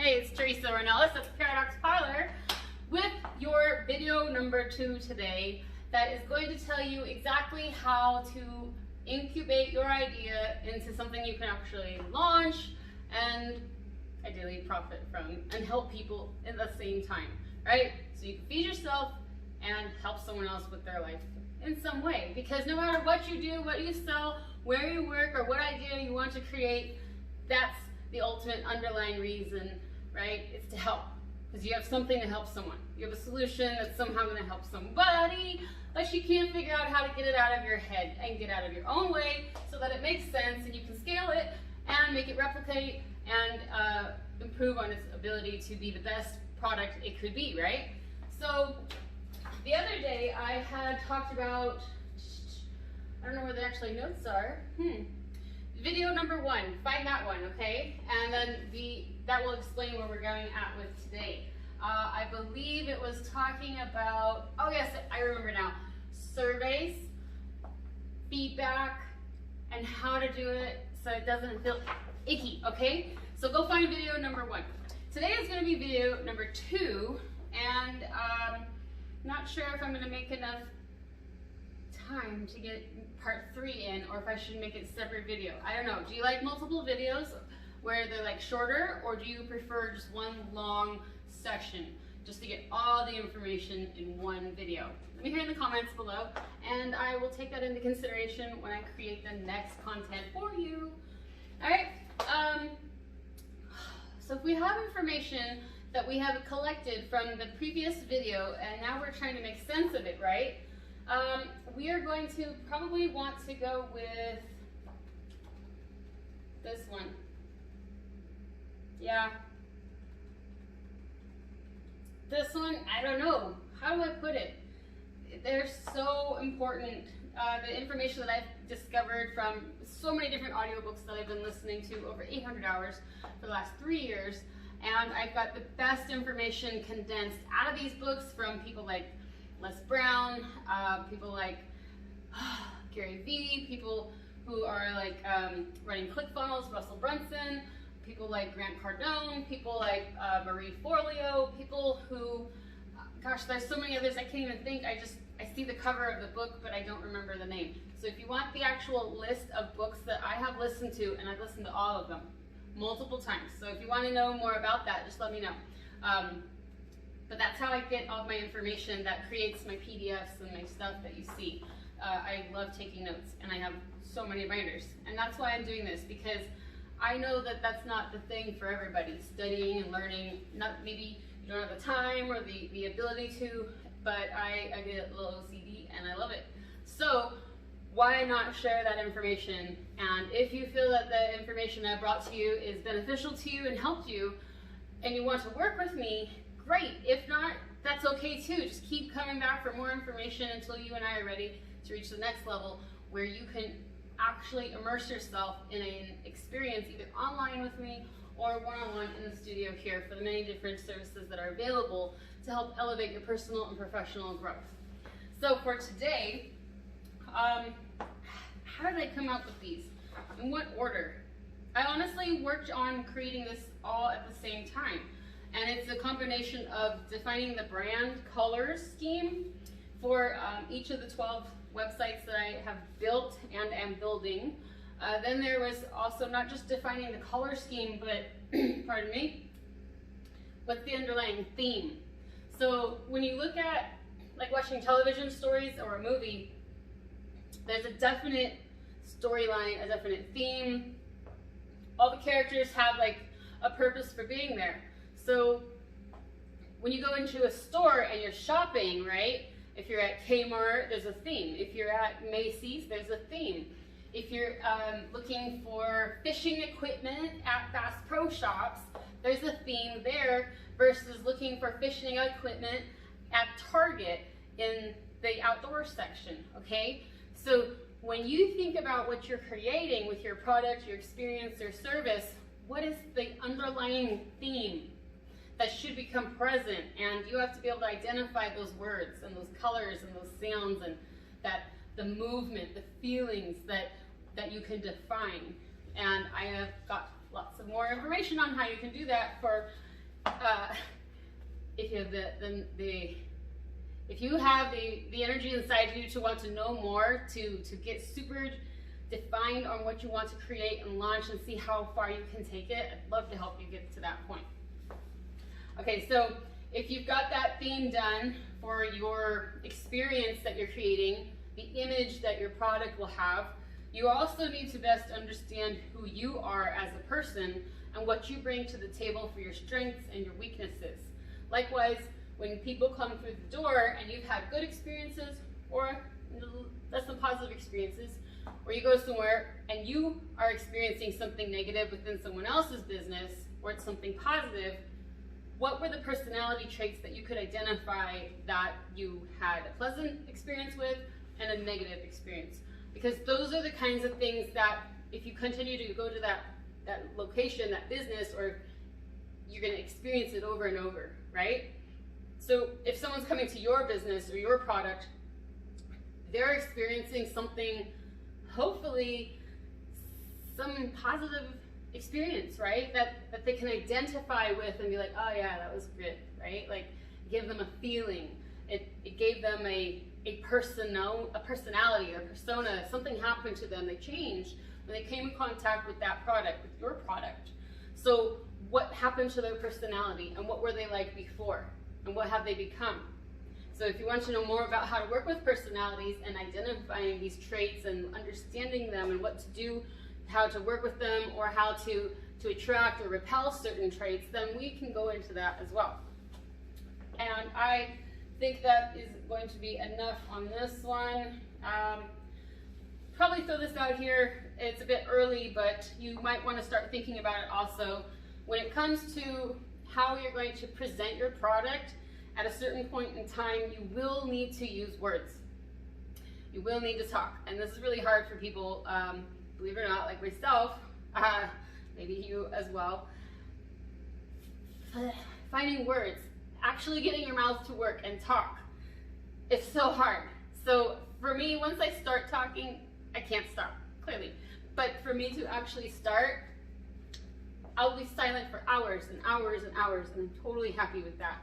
Hey, it's Teresa Ornelas at the Paradox Parlor with your video number 2 today that is going to tell you exactly how to incubate your idea into something you can actually launch and ideally profit from and help people at the same time, right? So you can feed yourself and help someone else with their life in some way, because no matter what you do, what you sell, where you work, or what idea you want to create, that's the ultimate underlying reason, right? It's to help, because you have something to help someone. You have a solution that's somehow going to help somebody, but you can't figure out how to get it out of your head and get out of your own way so that it makes sense and you can scale it and make it replicate and improve on its ability to be the best product it could be, right? So the other day I had talked about, I don't know where the actual notes are. Video number 1, find that one, okay? And then that will explain where we're going at with today. I believe it was talking about, oh yes, I remember now, surveys, feedback, and how to do it so it doesn't feel icky, okay? So go find video number 1. Today is going to be video number 2, and not sure if I'm going to make enough time to get part 3 in, or if I should make it a separate video. I don't know. Do you like multiple videos where they're like shorter, or do you prefer just one long section just to get all the information in one video? Let me hear in the comments below, and I will take that into consideration when I create the next content for you. All right. So if we have information that we have collected from the previous video, and now we're trying to make sense of it, right? We are going to probably want to go with this one. Yeah. This one, I don't know. How do I put it? They're so important. The information that I've discovered from so many different audiobooks that I've been listening to, over 800 hours for the last 3 years. And I've got the best information condensed out of these books from people like Les Brown, people like Gary Vee, people who are like running ClickFunnels, Russell Brunson, people like Grant Cardone, people like Marie Forleo, people who, gosh, there's so many others I can't even think. I see the cover of the book, but I don't remember the name. So if you want the actual list of books that I have listened to, and I've listened to all of them multiple times. So if you want to know more about that, just let me know. But that's how I get all of my information that creates my PDFs and my stuff that you see. I love taking notes, and I have so many binders. And that's why I'm doing this, because I know that that's not the thing for everybody. Studying and learning, maybe you don't have the time or the ability to, but I get a little OCD and I love it. So why not share that information? And if you feel that the information I brought to you is beneficial to you and helped you, and you want to work with me, great. If not, that's okay too. Just keep coming back for more information until you and I are ready to reach the next level where you can actually immerse yourself in an experience either online with me or one-on-one in the studio here for the many different services that are available to help elevate your personal and professional growth. So for today, how did I come up with these? In what order? I honestly worked on creating this all at the same time. And it's a combination of defining the brand color scheme for each of the 12 websites that I have built and am building. Then there was also not just defining the color scheme, but, pardon me, what's the underlying theme? So when you look at like watching television stories or a movie, there's a definite storyline, a definite theme. All the characters have like a purpose for being there. So when you go into a store and you're shopping, right? If you're at Kmart, there's a theme. If you're at Macy's, there's a theme. If you're looking for fishing equipment at Bass Pro Shops, there's a theme there versus looking for fishing equipment at Target in the outdoor section, okay? So when you think about what you're creating with your product, your experience, your service, what is the underlying theme that should become present? And you have to be able to identify those words and those colors and those sounds and the movement, the feelings that you can define. And I have got lots of more information on how you can do that for if you have if you have the energy inside you to want to know more, to get super defined on what you want to create and launch and see how far you can take it, I'd love to help you get to that point. Okay, so if you've got that theme done for your experience that you're creating, the image that your product will have, you also need to best understand who you are as a person and what you bring to the table for your strengths and your weaknesses. Likewise, when people come through the door and you've had good experiences or less than positive experiences, or you go somewhere and you are experiencing something negative within someone else's business, or it's something positive, what were the personality traits that you could identify that you had a pleasant experience with and a negative experience? Because those are the kinds of things that if you continue to go to that location, that business, or you're going to experience it over and over, right? So if someone's coming to your business or your product, they're experiencing something, hopefully some positive experience, right? That they can identify with and be like, oh yeah, that was good, right? Like, give them a feeling. It gave them a personality, a persona. Something happened to them. They changed when they came in contact with that product, with your product. So what happened to their personality, and what were they like before, and what have they become? So if you want to know more about how to work with personalities and identifying these traits and understanding them and what to do, how to work with them, or how to attract or repel certain traits, then we can go into that as well. And I think that is going to be enough on this one. Probably throw this out here. It's a bit early, but you might want to start thinking about it also. When it comes to how you're going to present your product, at a certain point in time, you will need to use words. You will need to talk. And this is really hard for people, believe it or not, like myself, maybe you as well. Finding words, actually getting your mouth to work and talk. It's so hard. So for me, once I start talking, I can't stop, clearly. But for me to actually start, I'll be silent for hours and hours and hours, and I'm totally happy with that.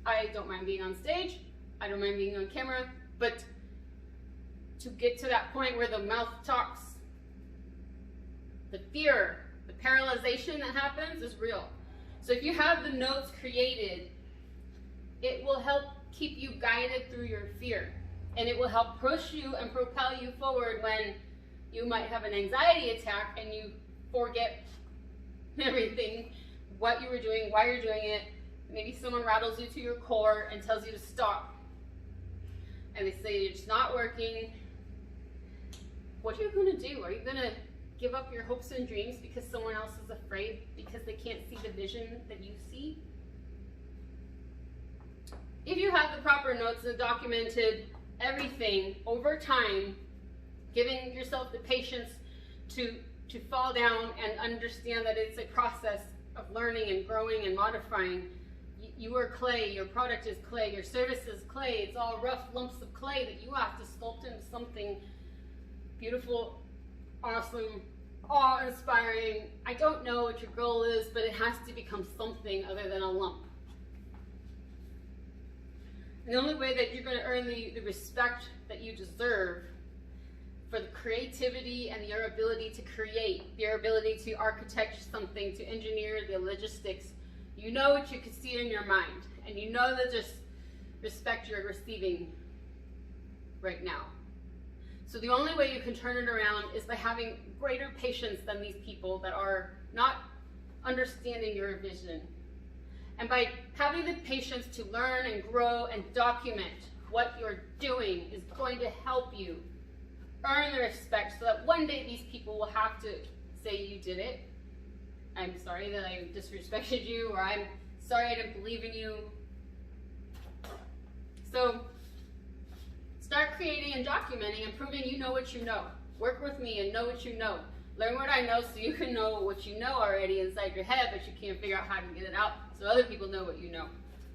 I don't mind being on stage, I don't mind being on camera, but to get to that point where the mouth talks, the fear, the paralyzation that happens is real. So if you have the notes created, it will help keep you guided through your fear. And it will help push you and propel you forward when you might have an anxiety attack and you forget everything, what you were doing, why you're doing it. Maybe someone rattles you to your core and tells you to stop. And they say it's not working. What are you going to do? Are you going to give up your hopes and dreams because someone else is afraid because they can't see the vision that you see? If you have the proper notes and documented everything over time, giving yourself the patience to fall down and understand that it's a process of learning and growing and modifying. You are clay, your product is clay, your service is clay. It's all rough lumps of clay that you have to sculpt into something beautiful, awesome, awe-inspiring. I don't know what your goal is, but it has to become something other than a lump. And the only way that you're going to earn the respect that you deserve for the creativity and your ability to create, your ability to architect something, to engineer the logistics, you know what you can see in your mind, and you know the just respect you're receiving right now. So the only way you can turn it around is by having greater patience than these people that are not understanding your vision. And by having the patience to learn and grow and document what you're doing is going to help you earn the respect so that one day these people will have to say you did it. I'm sorry that I disrespected you, or I'm sorry I didn't believe in you. So start creating and documenting and proving you know what you know. Work with me and know what you know. Learn what I know so you can know what you know already inside your head, but you can't figure out how to get it out so other people know what you know.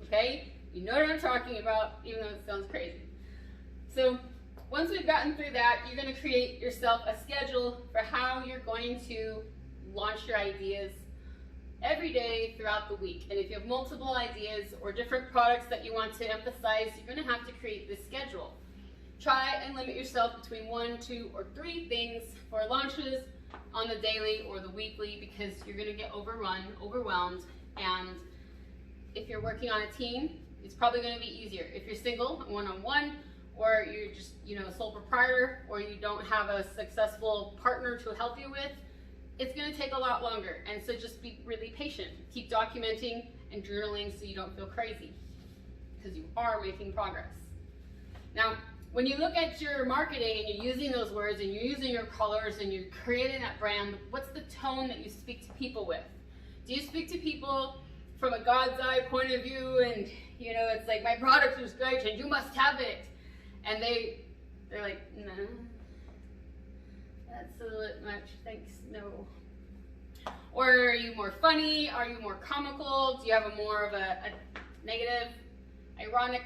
Okay? You know what I'm talking about, even though it sounds crazy. So once we've gotten through that, you're going to create yourself a schedule for how you're going to launch your ideas, every day throughout the week. And if you have multiple ideas or different products that you want to emphasize, you're going to have to create this schedule. Try and limit yourself between 1, 2, or 3 things for launches on the daily or the weekly, because you're going to get overwhelmed, and if you're working on a team, it's probably going to be easier. If you're single, one-on-one, or you're just, a sole proprietor, or you don't have a successful partner to help you with, it's going to take a lot longer. And so just be really patient. Keep documenting and journaling so you don't feel crazy, because you are making progress. Now, when you look at your marketing and you're using those words and you're using your colors and you're creating that brand, what's the tone that you speak to people with? Do you speak to people from a God's eye point of view, and it's like, my product is great and you must have it, and they're like, no, that's a little much, thanks, no? Or are you more funny? Are you more comical? Do you have more of a negative, ironic,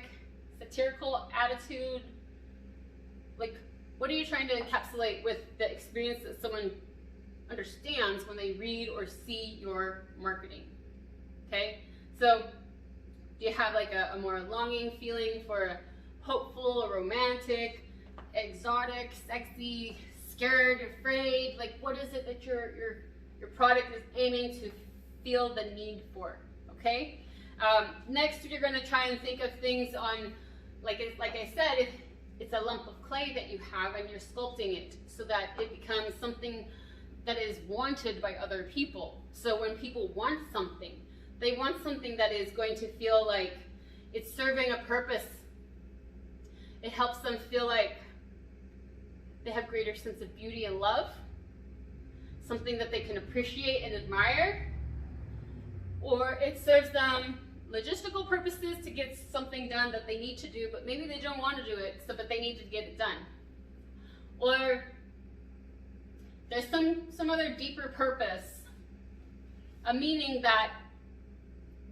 satirical attitude? Like, what are you trying to encapsulate with the experience that someone understands when they read or see your marketing? Okay, so do you have like a more longing feeling for a hopeful or romantic, exotic, sexy, scared, afraid? Like, what is it that your product is aiming to feel the need for? Okay. Next, you're going to try and think of things on, like I said, it's a lump of clay that you have, and you're sculpting it so that it becomes something that is wanted by other people. So when people want something, they want something that is going to feel like it's serving a purpose. It helps them feel like they have greater sense of beauty and love, something that they can appreciate and admire, or it serves them logistical purposes to get something done that they need to do, but maybe they don't want to do it, but they need to get it done. Or there's some other deeper purpose, a meaning that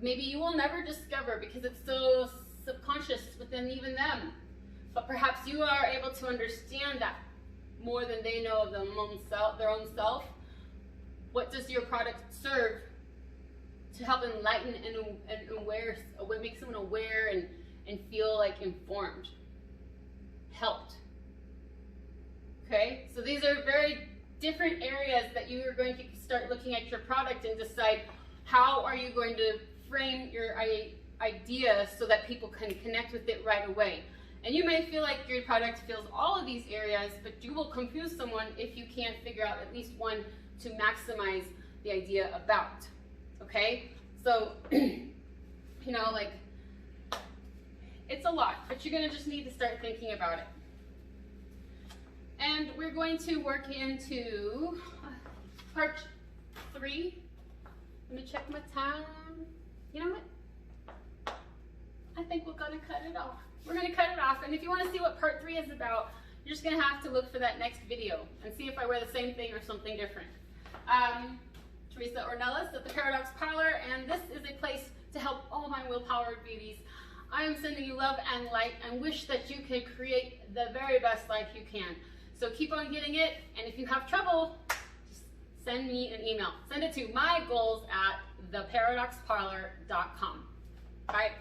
maybe you will never discover because it's so subconscious within even them. But perhaps you are able to understand that more than they know of their own self. What does your product serve to help enlighten and aware, make someone aware and feel like informed, helped? Okay, so these are very different areas that you are going to start looking at your product and decide how are you going to frame your idea so that people can connect with it right away. And you may feel like your product fills all of these areas, but you will confuse someone if you can't figure out at least one to maximize the idea about. Okay? So, like, it's a lot, but you're going to just need to start thinking about it. And we're going to work into part 3. Let me check my time. You know what? I think we're going to cut it off. We're going to cut it off, and if you want to see what part 3 is about, you're just going to have to look for that next video and see if I wear the same thing or something different. Teresa Ornelas at the Paradox Parlor, and this is a place to help all my willpowered beauties. I am sending you love and light and wish that you can create the very best life you can. So keep on getting it, and if you have trouble, just send me an email. Send it to mygoals@theparadoxparlor.com. Bye.